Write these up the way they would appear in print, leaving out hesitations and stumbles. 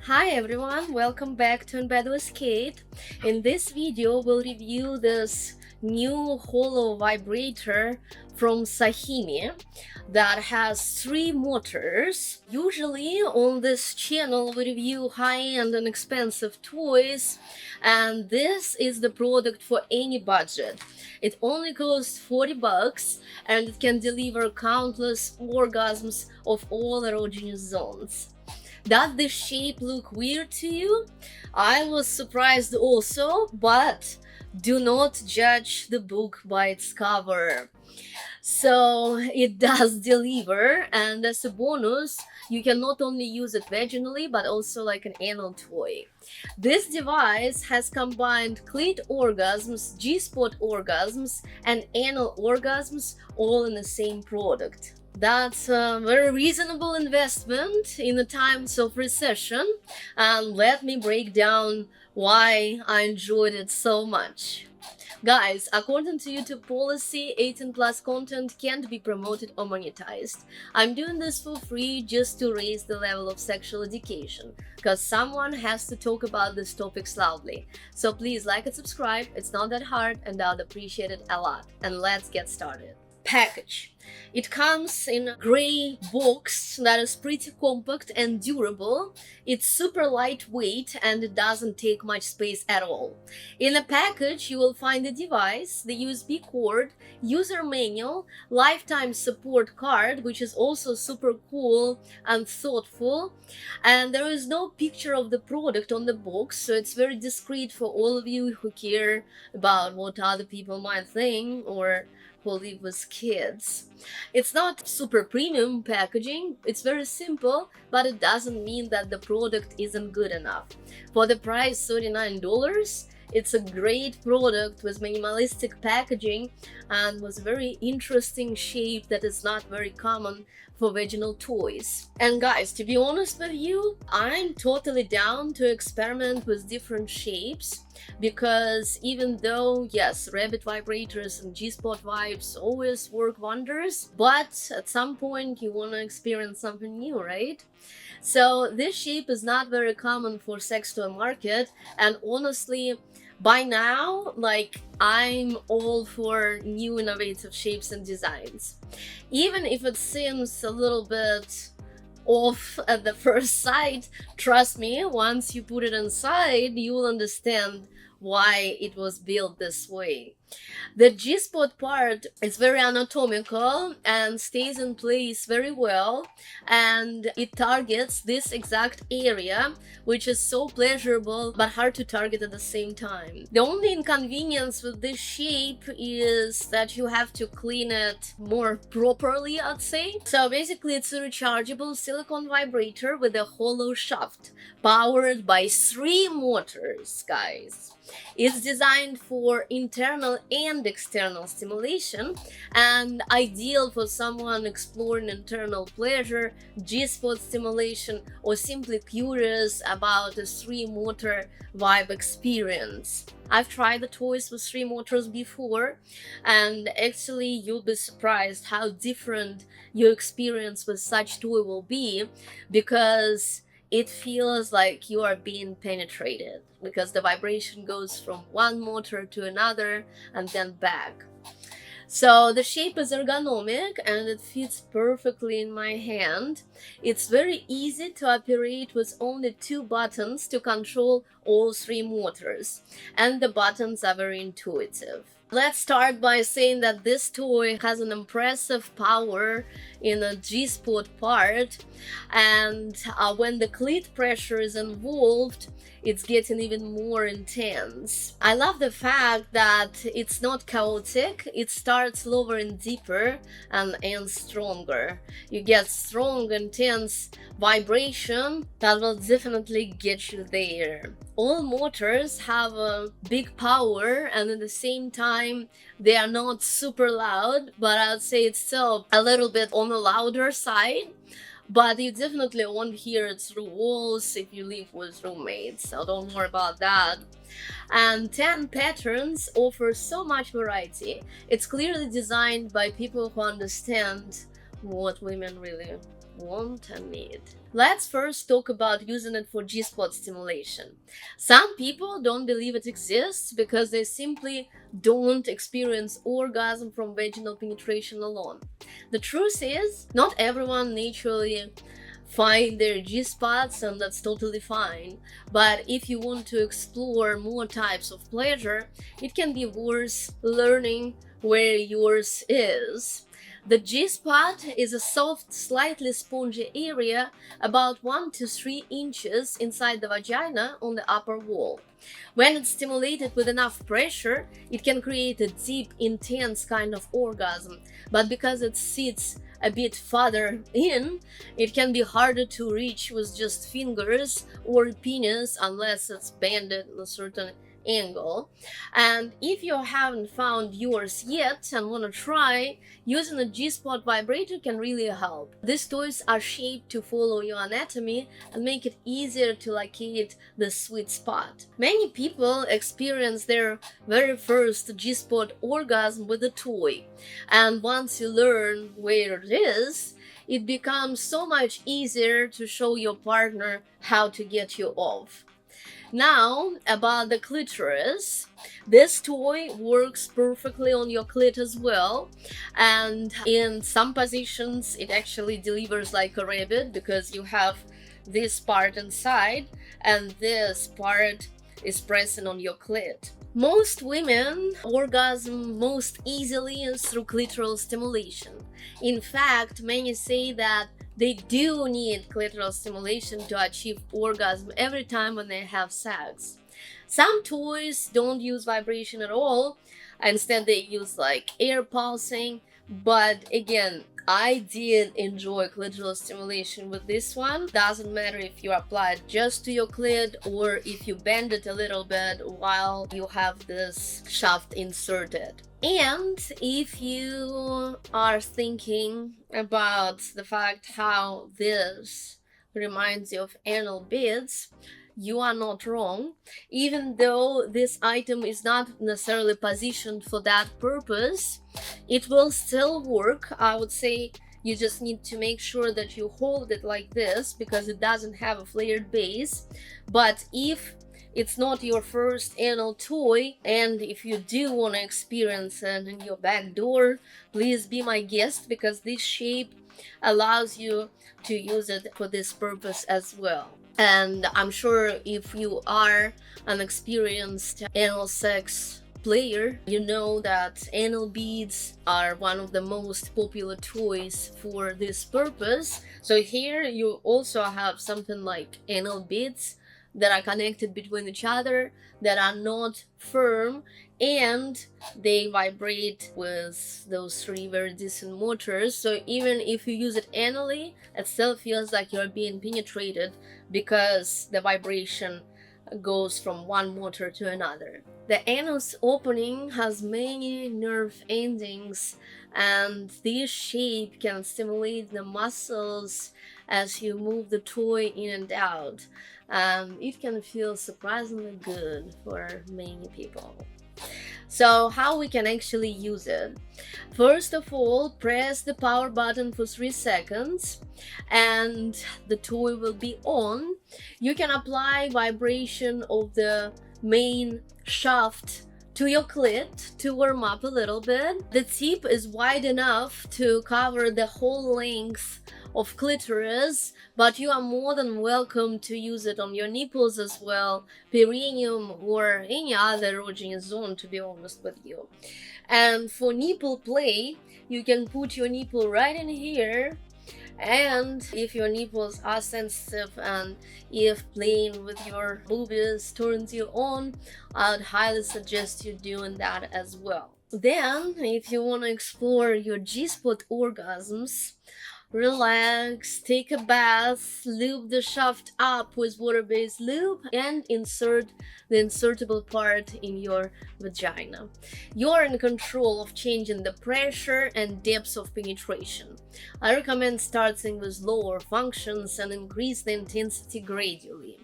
Hi everyone, welcome back to In Bed with Kate. In this video, we'll review this new hollow vibrator from Sahimi that has 3 motors. Usually on this channel we review high-end and expensive toys, and this is the product for any budget. It only costs 40 bucks and it can deliver countless orgasms of all erogenous zones. Does this shape look weird to you? I was surprised also, but do not judge the book by its cover. So it does deliver, and as a bonus, you can not only use it vaginally but also like an anal toy. This device has combined clit orgasms, G-spot orgasms, and anal orgasms all in the same product. That's a very reasonable investment in the times of recession, and let me break down why I enjoyed it so much. Guys, according to YouTube policy, 18 plus content can't be promoted or monetized. I'm doing this for free just to raise the level of sexual education, because someone has to talk about these topics loudly. So please like and subscribe, it's not that hard and I'd appreciate it a lot. And let's get started. Package. It comes in a gray box that is pretty compact and durable. It's super lightweight and it doesn't take much space at all. In the package you will find the device, the USB cord, user manual, lifetime support card, which is also super cool and thoughtful, and there is no picture of the product on the box, so it's very discreet for all of you who care about what other people might think or who live with kids. It's not super premium packaging, it's very simple, but it doesn't mean that the product isn't good enough. For the price $39, it's a great product with minimalistic packaging and with very interesting shape that is not very common for vaginal toys. And guys, to be honest with you, I'm totally down to experiment with different shapes, because even though, yes, rabbit vibrators and G-spot vibes always work wonders, but at some point you want to experience something new, right? So this shape is not very common for sex toy market, and honestly, by now, like, I'm all for new innovative shapes and designs. Even if it seems a little bit off at the first sight, trust me, once you put it inside, you will understand why it was built this way. The G-spot part is very anatomical and stays in place very well, and it targets this exact area, which is so pleasurable but hard to target at the same time. The only inconvenience with this shape is that you have to clean it more properly, I'd say. So basically it's a rechargeable silicone vibrator with a hollow shaft, powered by 3 motors, guys. It's designed for internal and external stimulation and ideal for someone exploring internal pleasure, G-spot stimulation, or simply curious about a 3-motor vibe experience. I've tried the toys with 3 motors before, and actually you'll be surprised how different your experience with such toy will be, because it feels like you are being penetrated, because the vibration goes from one motor to another and then back. So the shape is ergonomic and it fits perfectly in my hand. It's very easy to operate with only 2 buttons to control all 3 motors, and the buttons are very intuitive. Let's start by saying that this toy has an impressive power in the G-spot part, and when the clit pressure is involved, it's getting even more intense. I love the fact that it's not chaotic, it starts lower and deeper and ends stronger. You get strong, intense vibration that will definitely get you there. All motors have a big power, and at the same time they are not super loud, but I'd say it's still a little bit on the louder side. But you definitely won't hear it through walls if you live with roommates, so don't worry about that. And 10 patterns offer so much variety. It's clearly designed by people who understand what women really want and need. Let's first talk about using it for G-spot stimulation. Some people don't believe it exists because they simply don't experience orgasm from vaginal penetration alone. The truth is, not everyone naturally find their G-spots, and that's totally fine. But if you want to explore more types of pleasure, it can be worth learning where yours is. The G-spot is a soft, slightly spongy area about 1 to 3 inches inside the vagina on the upper wall. When it's stimulated with enough pressure, it can create a deep, intense kind of orgasm. But because it sits a bit farther in, it can be harder to reach with just fingers or penis unless it's bended in a certain angle. And if you haven't found yours yet and want to try, using a G-spot vibrator can really help. These toys are shaped to follow your anatomy and make it easier to locate the sweet spot. Many people experience their very first G-spot orgasm with a toy, and once you learn where it is, it becomes so much easier to show your partner how to get you off. Now, about the clitoris. This toy works perfectly on your clit as well, and in some positions it actually delivers like a rabbit because you have this part inside and this part is pressing on your clit. Most women orgasm most easily through clitoral stimulation. In fact, many say that they do need clitoral stimulation to achieve orgasm every time when they have sex. Some toys don't use vibration at all, instead they use like air pulsing, but again, I did enjoy clitoral stimulation with this one. Doesn't matter if you apply it just to your clit or if you bend it a little bit while you have this shaft inserted. And if you are thinking about the fact how this reminds you of anal beads, you are not wrong. Even though this item is not necessarily positioned for that purpose, it will still work. I would say you just need to make sure that you hold it like this because it doesn't have a flared base. But if it's not your first anal toy, and if you do want to experience it in your back door, please be my guest because this shape allows you to use it for this purpose as well. And I'm sure if you are an experienced anal sex player, you know that anal beads are one of the most popular toys for this purpose. So here you also have something like anal beads that are connected between each other, that are not firm, and they vibrate with those 3 very decent motors. So even if you use it anally, it still feels like you're being penetrated because the vibration goes from one motor to another. The anus opening has many nerve endings, and this shape can stimulate the muscles as you move the toy in and out. It can feel surprisingly good for many people. So how we can actually use it? First of all, press the power button for 3 seconds and the toy will be on. You can apply vibration of the main shaft to your clit to warm up a little bit. The tip is wide enough to cover the whole length of clitoris, but you are more than welcome to use it on your nipples as well, perineum, or any other erogenous zone, to be honest with you. And for nipple play, you can put your nipple right in here, and if your nipples are sensitive and if playing with your boobies turns you on, I'd highly suggest you doing that as well. Then, if you want to explore your G-spot orgasms, relax, take a bath, lube the shaft up with water-based lube, and insert the insertable part in your vagina. You're in control of changing the pressure and depth of penetration. I recommend starting with lower functions and increase the intensity gradually.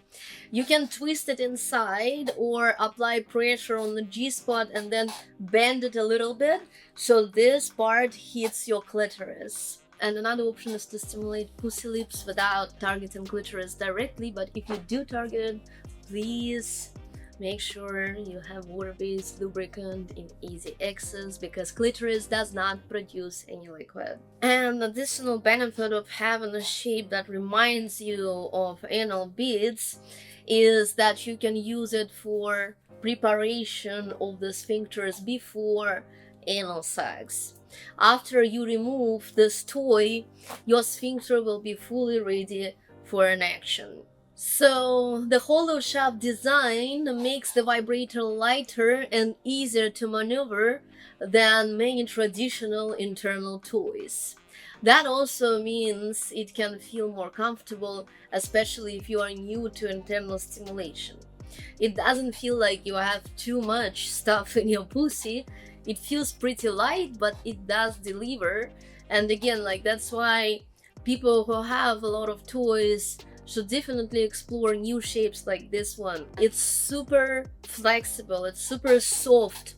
You can twist it inside or apply pressure on the G-spot and then bend it a little bit so this part hits your clitoris. And another option is to stimulate pussy lips without targeting clitoris directly, but if you do target it, please make sure you have water-based lubricant in easy access, because clitoris does not produce any liquid. An additional benefit of having a shape that reminds you of anal beads is that you can use it for preparation of the sphincters before anal sex. After you remove this toy, your sphincter will be fully ready for an action. So the hollow shaft design makes the vibrator lighter and easier to maneuver than many traditional internal toys. That also means it can feel more comfortable, especially if you are new to internal stimulation. It doesn't feel like you have too much stuff in your pussy. It feels pretty light, but it does deliver. And again, like, that's why people who have a lot of toys should definitely explore new shapes like this one. It's super flexible, it's super soft,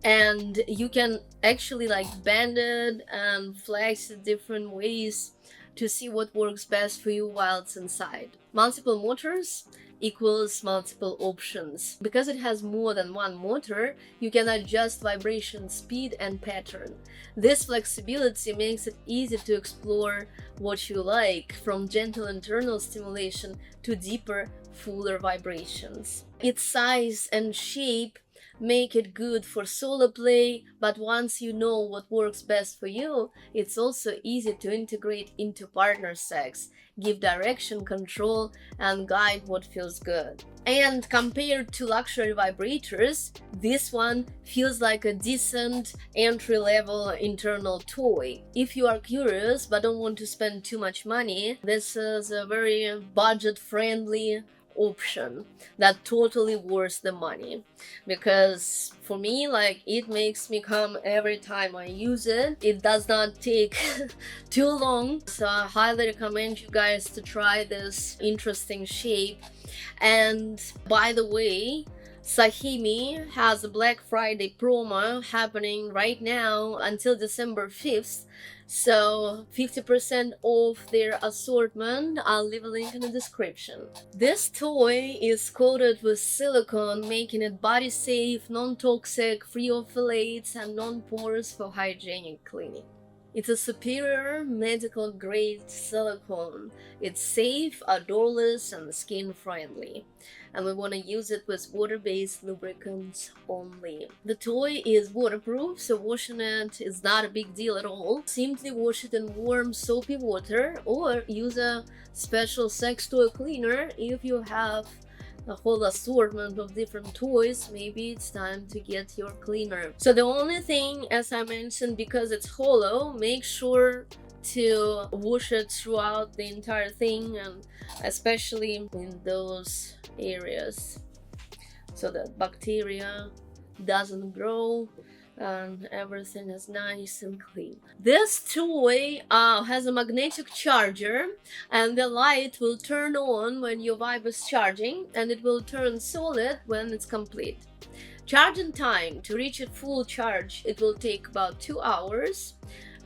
and you can actually like bend it and flex it different ways to see what works best for you while it's inside. Multiple motors equals multiple options. Because it has more than one motor, you can adjust vibration speed and pattern. This flexibility makes it easy to explore what you like, from gentle internal stimulation to deeper, fuller vibrations. Its size and shape make it good for solo play, but once you know what works best for you, it's also easy to integrate into partner sex, give direction, control, and guide what feels good. And compared to luxury vibrators, this one feels like a decent entry-level internal toy. If you are curious but don't want to spend too much money, this is a very budget-friendly option that totally worth the money, because for me, like, it makes me come every time I use it. It does not take too long, so I highly recommend you guys to try this interesting shape. And by the way, Sahimi has a Black Friday promo happening right now until December 5th. So 50% off their assortment. I'll leave a link in the description. This toy is coated with silicone, making it body safe, non-toxic, free of phthalates, and non-porous for hygienic cleaning. It's a superior medical grade silicone. It's safe, odorless, and skin friendly. And we want to use it with water-based lubricants only. The toy is waterproof, so washing it is not a big deal at all. Simply wash it in warm soapy water, or use a special sex toy cleaner if you have a whole assortment of different toys. Maybe it's time to get your cleaner. So the only thing, as I mentioned, because it's hollow, make sure to wash it throughout the entire thing, and especially in those areas, so that bacteria doesn't grow and everything is nice and clean. This toy has a magnetic charger, and the light will turn on when your vibe is charging, and it will turn solid when it's complete. Charging time: to reach its full charge, it will take about 2 hours,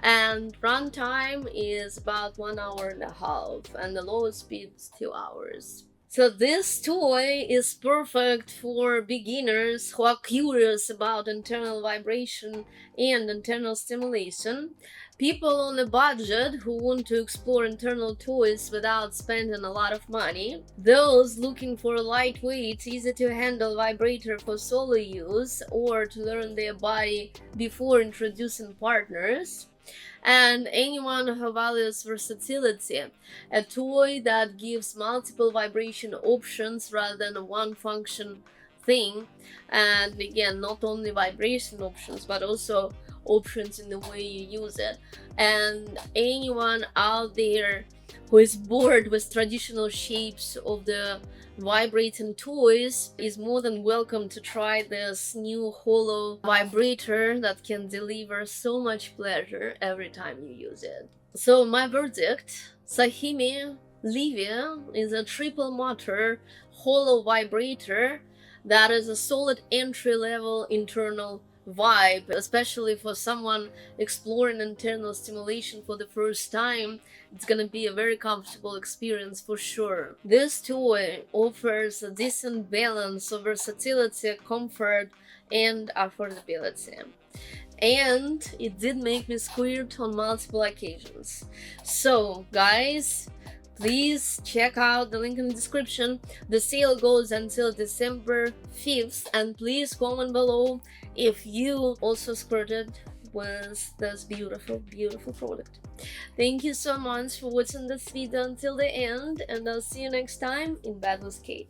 and run time is about 1.5 hours, and the lowest speed is 2 hours. So this toy is perfect for beginners who are curious about internal vibration and internal stimulation, people on a budget who want to explore internal toys without spending a lot of money, those looking for a lightweight, easy to handle vibrator for solo use or to learn their body before introducing partners, and anyone who values versatility, a toy that gives multiple vibration options rather than a one function thing. And again, not only vibration options, but also options in the way you use it. And anyone out there who is bored with traditional shapes of the vibrating toys is more than welcome to try this new hollow vibrator that can deliver so much pleasure every time you use it. So my verdict: Sahimi Livia is a triple motor hollow vibrator that is a solid entry-level internal vibe, especially for someone exploring internal stimulation for the first time. It's gonna be a very comfortable experience for sure. This toy offers a decent balance of versatility, comfort, and affordability. And it did make me squirt on multiple occasions. So, guys, please check out the link in the description. The sale goes until December 5th, and please comment below if you also squirted with this beautiful, beautiful product. Thank you so much for watching this video until the end, and I'll see you next time in Bed with Kate.